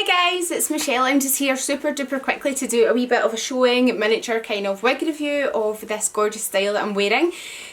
Hi guys, it's Michelle. I'm just here super duper quickly to do a wee bit of a showing miniature kind of wig review of this gorgeous style that I'm wearing.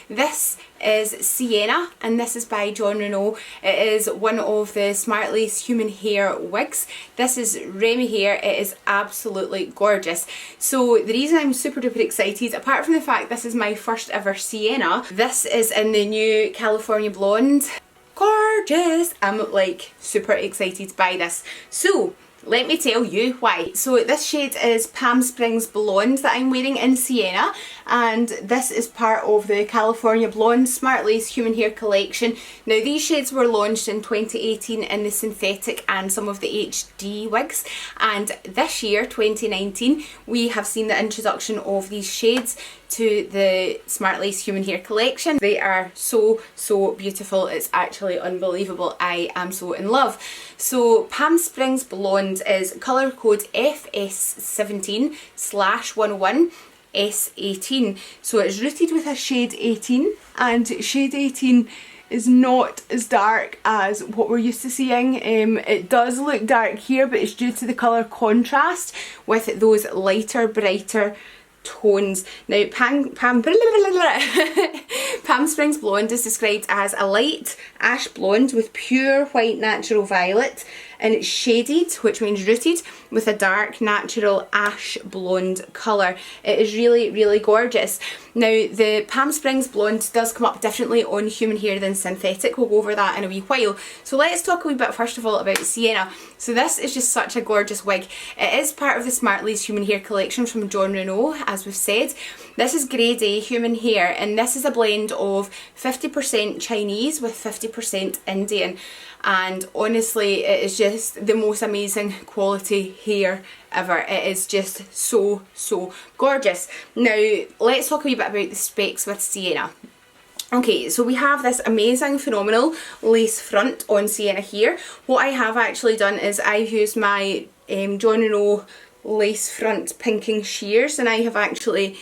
This is Sienna and this is by Jon Renau. It is one of the Smartlace human hair wigs. This is Remy hair. It is absolutely gorgeous. So the reason I'm super duper excited, apart from the fact this is my first ever Sienna, this is in the new California Blonde. Gorgeous! I'm like super excited by this. So let me tell you why. So this shade is Palm Springs Blonde that I'm wearing in Sienna, and this is part of the California Blonde Smartlace human hair collection. Now these shades were launched in 2018 in the synthetic and some of the HD wigs, and this year 2019 we have seen the introduction of these shades to the Smartlace human hair collection. They are so beautiful. It's actually unbelievable. I am so in love. So Palm Springs Blonde is colour code FS17/101 S18. So it's rooted with a shade 18, and shade 18 is not as dark as what we're used to seeing. It does look dark here, but it's due to the colour contrast with those lighter, brighter tones. Now Palm Springs Blonde is described as a light ash blonde with pure white natural violet, and it's shaded, which means rooted, with a dark natural ash blonde colour. It is really gorgeous. Now the Palm Springs Blonde does come up differently on human hair than synthetic. We'll go over that in a wee while. So let's talk a wee bit first of all about Sienna. So this is just such a gorgeous wig. It is part of the Smartlace human hair collection from Jon Renau, as we've said. This is grade A human hair, and this is a blend of 50% Chinese with 50% Indian. And honestly, it is just the most amazing quality hair ever. It is just so gorgeous. Now let's talk a wee bit about the specs with Sienna. Okay, so we have this amazing, phenomenal lace front on Sienna here. What I have actually done is I've used my Jon Renau lace front pinking shears, and I have actually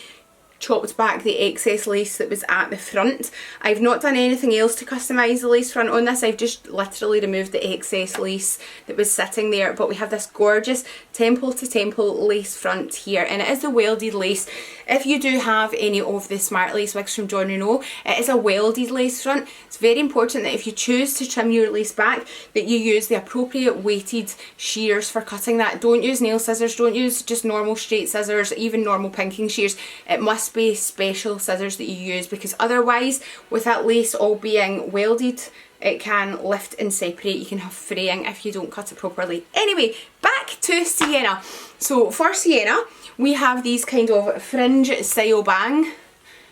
chopped back the excess lace that was at the front. I've not done anything else to customise the lace front on this. I've just literally removed the excess lace that was sitting there, but we have this gorgeous temple to temple lace front here, and it is the welded lace. If you do have any of the Smartlace wigs from Jon Renau, it is a welded lace front. It's very important that if you choose to trim your lace back, that you use the appropriate weighted shears for cutting that. Don't use nail scissors, don't use just normal straight scissors, even normal pinking shears. It must be special scissors that you use, because otherwise, with that lace all being welded, it can lift and separate. You can have fraying if you don't cut it properly. Anyway, back to Sienna. So for Sienna, we have these kind of fringe style bang.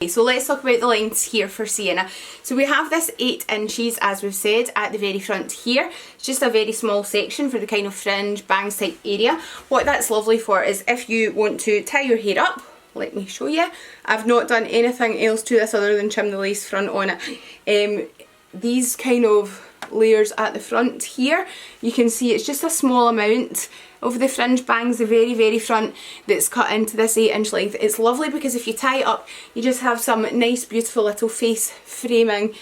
So let's talk about the lengths here for Sienna. So we have this 8 inches, as we've said, at the very front here. It's just a very small section for the kind of fringe bangs type area. What that's lovely for is if you want to tie your hair up. Let me show you. I've not done anything else to this other than trim the lace front on it. These kind of layers at the front here, you can see it's just a small amount of the fringe bangs, the very front, that's cut into this 8-inch length. It's lovely because if you tie it up, you just have some nice beautiful little face framing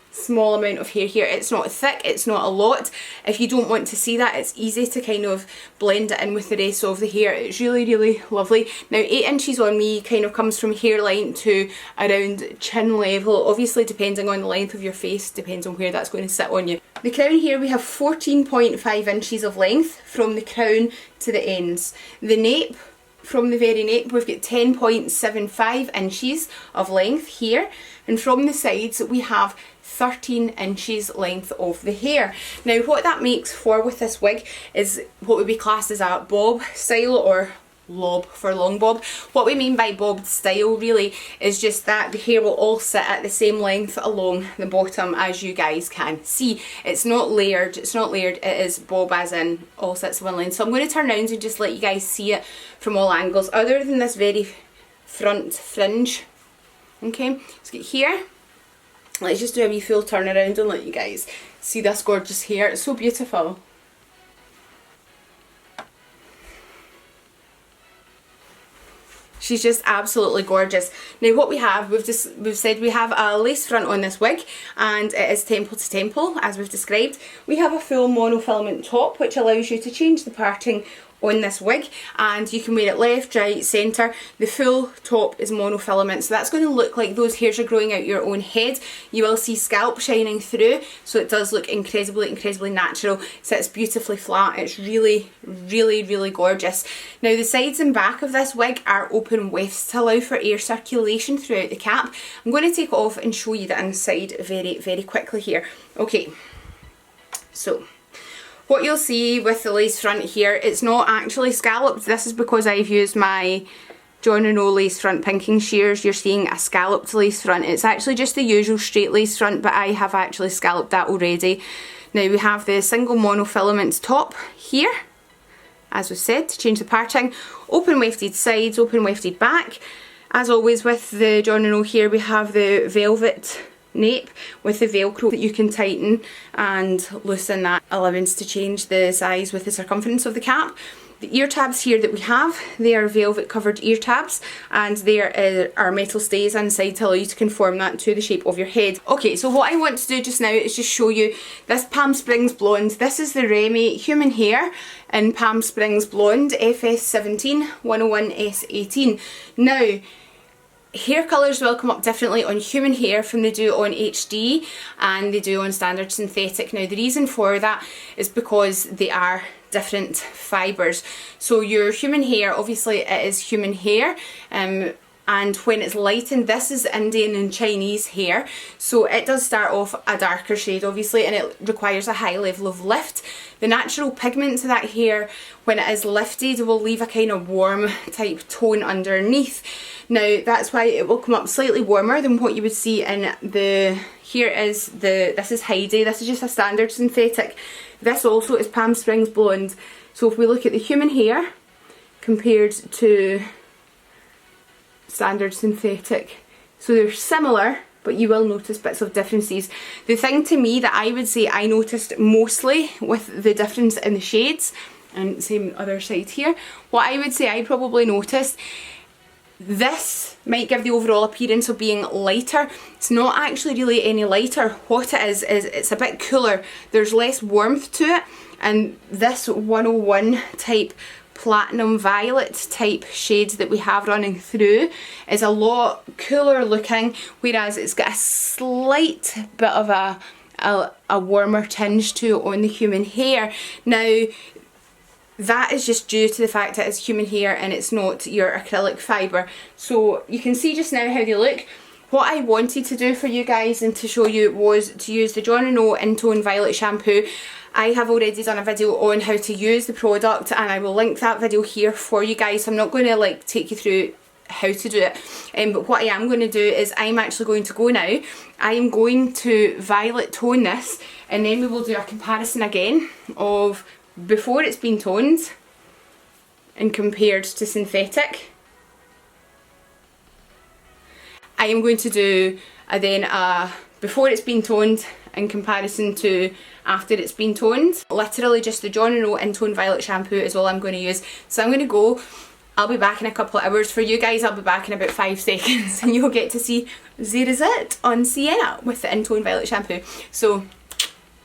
small amount of hair here. It's not thick, it's not a lot. If you don't want to see that, it's easy to kind of blend it in with the rest of the hair. It's really lovely. Now 8 inches on me kind of comes from hairline to around chin level, obviously depending on the length of your face, depends on where that's going to sit on you. The crown here, we have 14.5 inches of length from the crown to the ends. The nape, from the very nape, we've got 10.75 inches of length here, and from the sides we have 13 inches length of the hair. Now what that makes for with this wig is what would be classed as a bob style, or lob for long bob. What we mean by bobbed style really is just that the hair will all sit at the same length along the bottom, as you guys can see. It's not layered, it is bob as in all sits one length. So I'm going to turn around and just let you guys see it from all angles, other than this very front fringe. Okay, let's get here. Let's just do a wee full turn around and let you guys see this gorgeous hair. It's so beautiful. She's just absolutely gorgeous. Now what we have, we've said we have a lace front on this wig, and it is temple to temple as we've described. We have a full monofilament top which allows you to change the parting on this wig, and you can wear it left, right, centre. The full top is monofilament, so that's going to look like those hairs are growing out your own head. You will see scalp shining through, so it does look incredibly natural. Sits beautifully flat. It's really gorgeous. Now the sides and back of this wig are open wefts to allow for air circulation throughout the cap. I'm going to take it off and show you the inside very quickly here. Okay, so what you'll see with the lace front here, it's not actually scalloped. This is because I've used my Jon Renau lace front pinking shears. You're seeing a scalloped lace front. It's actually just the usual straight lace front, but I have actually scalloped that already. Now we have the single monofilament top here, as we said, to change the parting. Open wefted sides, open wefted back. As always with the Jon Renau here, we have the velvet nape with the velcro that you can tighten and loosen that allowance to change the size with the circumference of the cap. The ear tabs here that we have, they are velvet covered ear tabs, and there are metal stays inside to allow you to conform that to the shape of your head. Okay, so what I want to do just now is just show you this Palm Springs blonde. This is the Remy Human hair in Palm Springs blonde, FS17 101S18. Now, hair colours will come up differently on human hair from they do on HD and they do on standard synthetic. Now the reason for that is because they are different fibres. So your human hair, obviously it is human hair, and when it's lightened, this is Indian and Chinese hair, so it does start off a darker shade obviously, and it requires a high level of lift. The natural pigment to that hair, when it is lifted, will leave a kind of warm type tone underneath. Now that's why it will come up slightly warmer than what you would see in the, this is Heidi, this is just a standard synthetic. This also is Palm Springs blonde. So if we look at the human hair compared to standard synthetic, so they're similar, but you will notice bits of differences. The thing to me that I would say I noticed mostly with the difference in the shades, and same other side here, what I would say I probably noticed, this might give the overall appearance of being lighter. It's not actually really any lighter. What it is it's a bit cooler. There's less warmth to it, and this 101 type platinum violet type shade that we have running through is a lot cooler looking, whereas it's got a slight bit of a warmer tinge to it on the human hair. Now that is just due to the fact that it's human hair and it's not your acrylic fibre. So you can see just now how they look. What I wanted to do for you guys and to show you was to use the Jon Renau In-Tone Violet Shampoo. I have already done a video on how to use the product, and I will link that video here for you guys. So I'm not going to like take you through how to do it, but what I am going to do is I'm actually going to go now. I am going to violet tone this, and then we will do a comparison again of before it's been toned and compared to synthetic. I am going to do then before it's been toned in comparison to after it's been toned. Literally just the Jon Renau In-Tone Violet Shampoo is all I'm going to use. So I'm going to go. I'll be back in a couple of hours. For you guys, I'll be back in about 5 seconds and you'll get to see the result on Sienna with the In-Tone Violet Shampoo. So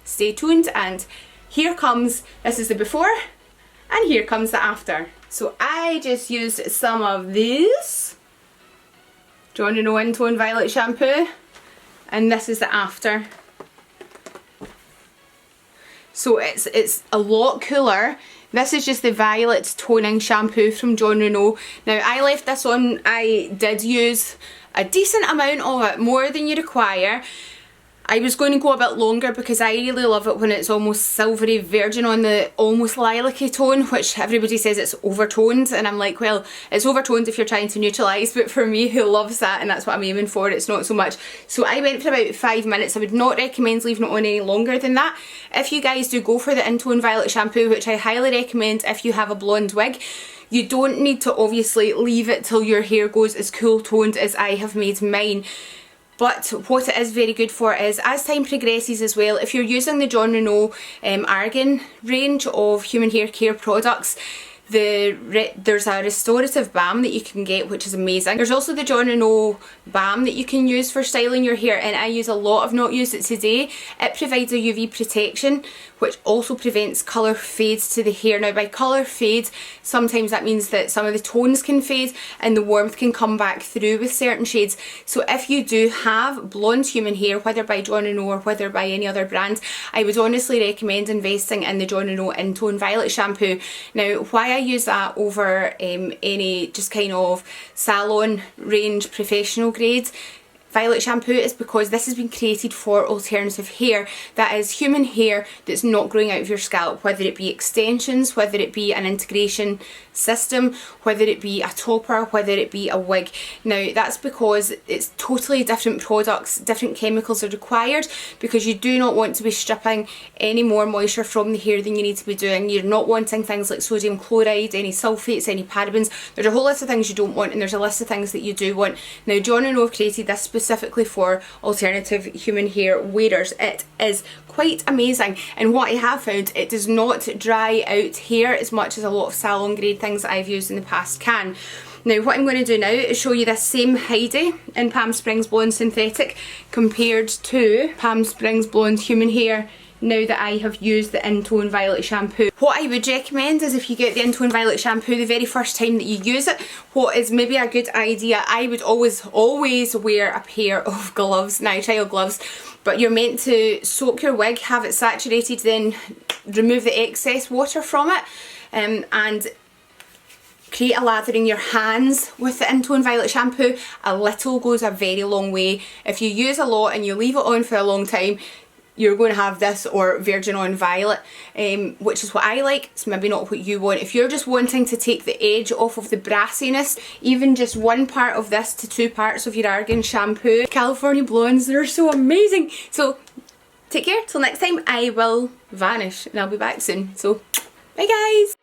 stay tuned, and here comes, this is the before and here comes the after. So I just used some of this Jon Renau In-Tone Violet Shampoo, and this is the after. So it's a lot cooler. This is just the Violet Toning Shampoo from Jon Renau. Now I left this on, I did use a decent amount of it, more than you require. I was going to go a bit longer because I really love it when it's almost silvery virgin on the almost lilac-y tone, which everybody says it's overtoned, and I'm like, well, it's overtoned if you're trying to neutralise, but for me who loves that and that's what I'm aiming for, it's not so much. So I went for about 5 minutes. I would not recommend leaving it on any longer than that. If you guys do go for the In-Tone Violet Shampoo, which I highly recommend if you have a blonde wig, you don't need to obviously leave it till your hair goes as cool toned as I have made mine. But what it is very good for is, as time progresses as well, if you're using the Jon Renau Argan range of human hair care products, There's a restorative balm that you can get, which is amazing. There's also the Jon Renau balm that you can use for styling your hair, and I use a lot. I've not used it today. It provides a UV protection, which also prevents colour fades to the hair. Now, by colour fade, sometimes that means that some of the tones can fade and the warmth can come back through with certain shades. So if you do have blonde human hair, whether by Jon Renau or whether by any other brand, I would honestly recommend investing in the Jon Renau In-Tone Violet shampoo. Now, why I use that over any just kind of salon range professional grade violet shampoo is because this has been created for alternative hair, that is human hair that's not growing out of your scalp, whether it be extensions, whether it be an integration system, whether it be a topper, whether it be a wig. Now that's because it's totally different products, different chemicals are required, because you do not want to be stripping any more moisture from the hair than you need to be doing. You're not wanting things like sodium chloride, any sulfates, any parabens. There's a whole list of things you don't want, and there's a list of things that you do want. Now Jon Renau have created this specifically for alternative human hair wearers. It is quite amazing, and what I have found, it does not dry out hair as much as a lot of salon grade things that I've used in the past can. Now what I'm going to do now is show you this same Heidi in Palm Springs Blonde Synthetic compared to Palm Springs Blonde Human Hair now that I have used the In-Tone Violet shampoo. What I would recommend is if you get the In-Tone Violet shampoo the very first time that you use it, what is maybe a good idea, I would always wear a pair of gloves, now child gloves, but you're meant to soak your wig, have it saturated, then remove the excess water from it, and create a lather in your hands with the In-Tone Violet shampoo. A little goes a very long way. If you use a lot and you leave it on for a long time, you're going to have this or Virgin on Violet, which is what I like. It's maybe not what you want. If you're just wanting to take the edge off of the brassiness, even just one part of this to 2 parts of your argan shampoo. California blondes, they're so amazing. So take care, till next time I will vanish and I'll be back soon. So bye guys.